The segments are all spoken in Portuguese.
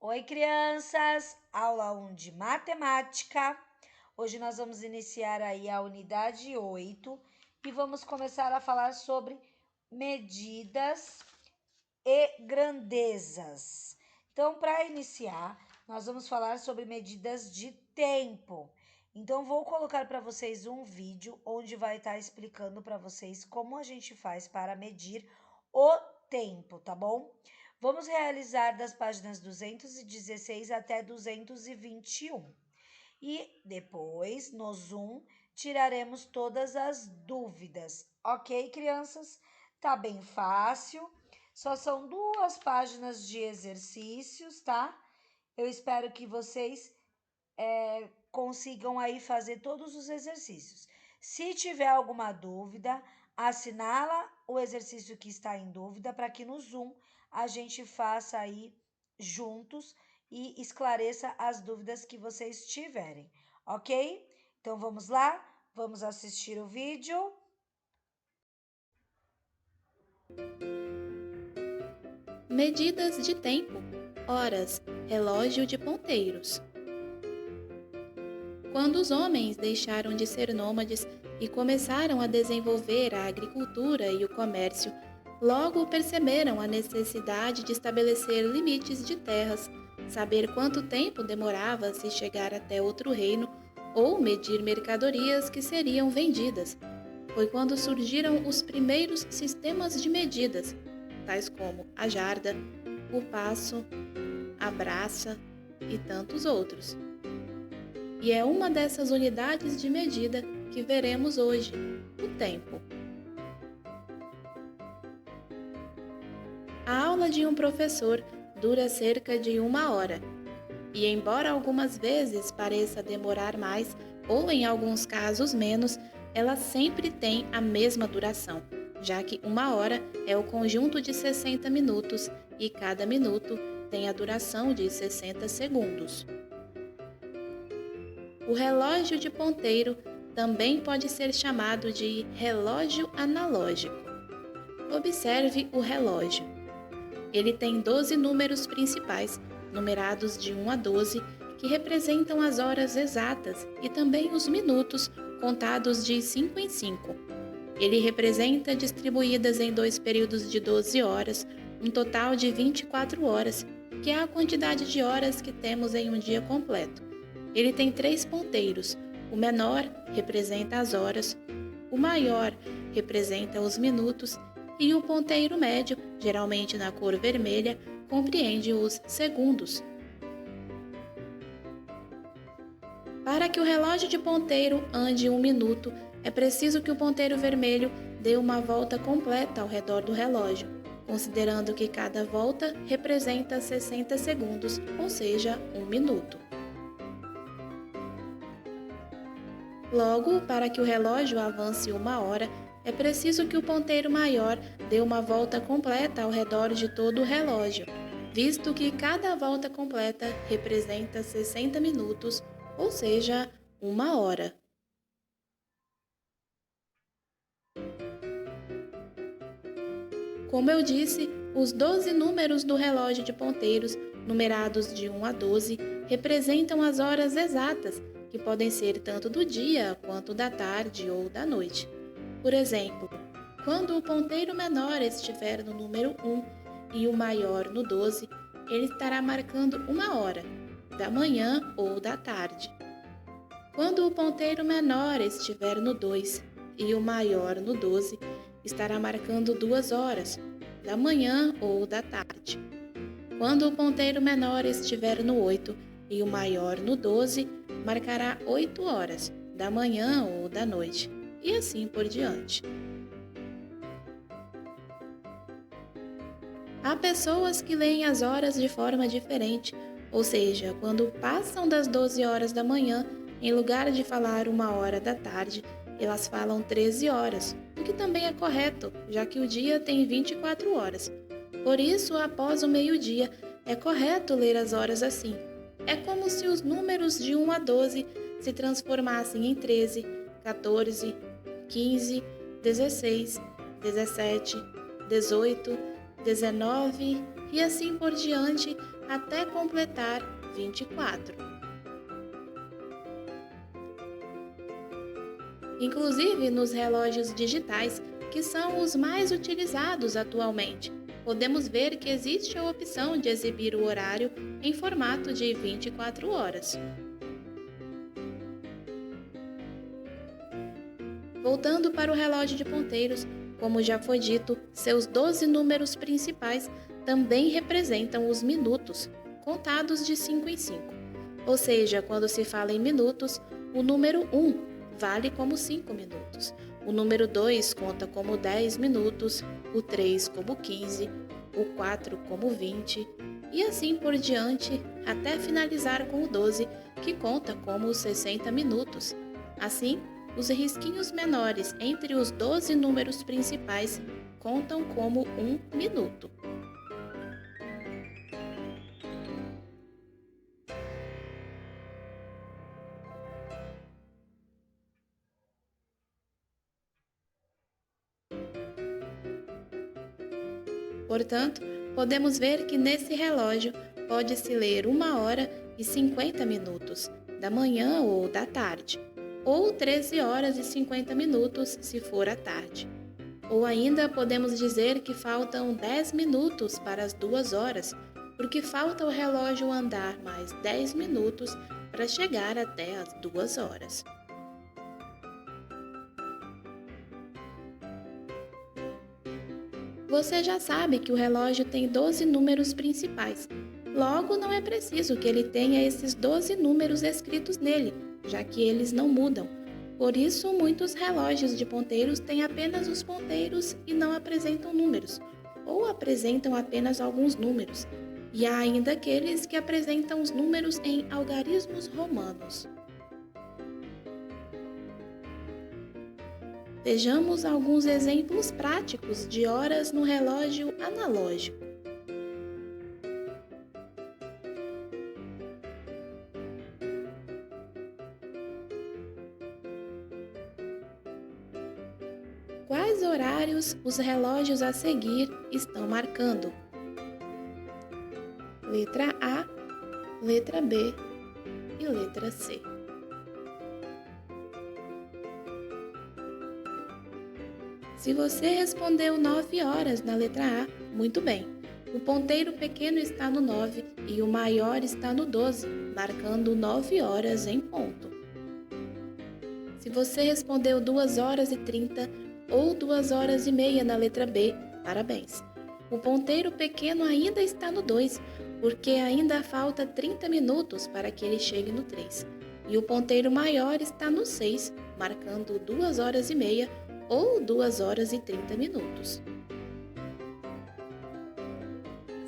Oi, crianças! Aula 1 de matemática. Hoje nós vamos iniciar aí a unidade 8 e vamos começar a falar sobre medidas e grandezas. Então, para iniciar, nós vamos falar sobre medidas de tempo. Então, vou colocar para vocês um vídeo onde vai estar explicando para vocês como a gente faz para medir o tempo, tá bom? Vamos realizar das páginas 216 até 221. E depois, no Zoom, tiraremos todas as dúvidas. Ok, crianças? Tá bem fácil. Só são 2 páginas de exercícios, tá? Eu espero que vocês consigam aí fazer todos os exercícios. Se tiver alguma dúvida, assinala o exercício que está em dúvida para que no Zoom a gente faça aí juntos e esclareça as dúvidas que vocês tiverem, ok? Então vamos lá? Vamos assistir o vídeo. Medidas de tempo, horas, relógio de ponteiros. Quando os homens deixaram de ser nômades e começaram a desenvolver a agricultura e o comércio, logo perceberam a necessidade de estabelecer limites de terras, saber quanto tempo demorava se chegar até outro reino ou medir mercadorias que seriam vendidas. Foi quando surgiram os primeiros sistemas de medidas, tais como a jarda, o passo, a braça e tantos outros. E é uma dessas unidades de medida que veremos hoje, o tempo. A aula de um professor dura cerca de 1 hora, e embora algumas vezes pareça demorar mais, ou em alguns casos menos, ela sempre tem a mesma duração, já que 1 hora é o conjunto de 60 minutos e cada minuto tem a duração de 60 segundos. O relógio de ponteiro também pode ser chamado de relógio analógico. Observe o relógio. Ele tem 12 números principais, numerados de 1 a 12, que representam as horas exatas e também os minutos, contados de 5 em 5. Ele representa distribuídas em 2 períodos de 12 horas, um total de 24 horas, que é a quantidade de horas que temos em um dia completo. Ele tem 3 ponteiros. O menor representa as horas, o maior representa os minutos e o ponteiro médio, geralmente na cor vermelha, compreende os segundos. Para que o relógio de ponteiro ande 1 minuto, é preciso que o ponteiro vermelho dê uma volta completa ao redor do relógio, considerando que cada volta representa 60 segundos, ou seja, 1 minuto. Logo, para que o relógio avance 1 hora, é preciso que o ponteiro maior dê uma volta completa ao redor de todo o relógio, visto que cada volta completa representa 60 minutos, ou seja, 1 hora. Como eu disse, os 12 números do relógio de ponteiros, numerados de 1 a 12, representam as horas exatas, que podem ser tanto do dia quanto da tarde ou da noite. Por exemplo, quando o ponteiro menor estiver no número 1 e o maior no 12, ele estará marcando 1 hora, da manhã ou da tarde. Quando o ponteiro menor estiver no 2 e o maior no 12, estará marcando 2 horas, da manhã ou da tarde. Quando o ponteiro menor estiver no 8 e o maior no 12, marcará 8 horas, da manhã ou da noite, e assim por diante. Há pessoas que leem as horas de forma diferente, ou seja, quando passam das 12 horas da manhã, em lugar de falar 1 hora da tarde, elas falam 13 horas, o que também é correto, já que o dia tem 24 horas. Por isso, após o meio-dia, é correto ler as horas assim. É como se os números de 1 a 12 se transformassem em 13, 14, 15, 16, 17, 18, 19 e assim por diante, até completar 24. Inclusive nos relógios digitais, que são os mais utilizados atualmente, podemos ver que existe a opção de exibir o horário em formato de 24 horas. Voltando para o relógio de ponteiros, como já foi dito, seus 12 números principais também representam os minutos, contados de 5 em 5. Ou seja, quando se fala em minutos, o número 1 vale como 5 minutos, o número 2 conta como 10 minutos, o 3 como 15, o 4 como 20 e assim por diante, até finalizar com o 12, que conta como 60 minutos. Assim, os risquinhos menores entre os 12 números principais contam como 1 minuto. Portanto, podemos ver que nesse relógio pode-se ler 1 hora e 50 minutos, da manhã ou da tarde, ou 13 horas e 50 minutos se for à tarde. Ou ainda podemos dizer que faltam 10 minutos para as 2 horas, porque falta o relógio andar mais 10 minutos para chegar até as 2 horas. Você já sabe que o relógio tem 12 números principais. Logo, não é preciso que ele tenha esses 12 números escritos nele, já que eles não mudam. Por isso, muitos relógios de ponteiros têm apenas os ponteiros e não apresentam números, ou apresentam apenas alguns números. E há ainda aqueles que apresentam os números em algarismos romanos. Vejamos alguns exemplos práticos de horas no relógio analógico. Quais horários os relógios a seguir estão marcando? Letra A, letra B e letra C. Se você respondeu 9 horas na letra A, muito bem. O ponteiro pequeno está no 9 e o maior está no 12, marcando 9 horas em ponto. Se você respondeu 2 horas e 30 ou 2 horas e meia na letra B, parabéns. O ponteiro pequeno ainda está no 2, porque ainda falta 30 minutos para que ele chegue no 3. E o ponteiro maior está no 6, marcando 2 horas e meia ou 2 horas e 30 minutos.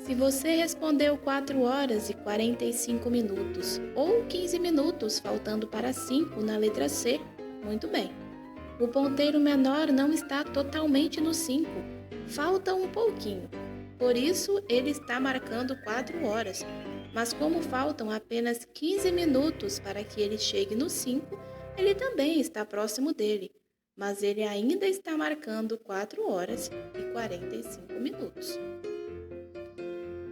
Se você respondeu 4 horas e 45 minutos ou 15 minutos faltando para 5 na letra C, muito bem. O ponteiro menor não está totalmente no 5, falta um pouquinho. Por isso, ele está marcando 4 horas, mas como faltam apenas 15 minutos para que ele chegue no 5, ele também está próximo dele, mas ele ainda está marcando 4 horas e 45 minutos.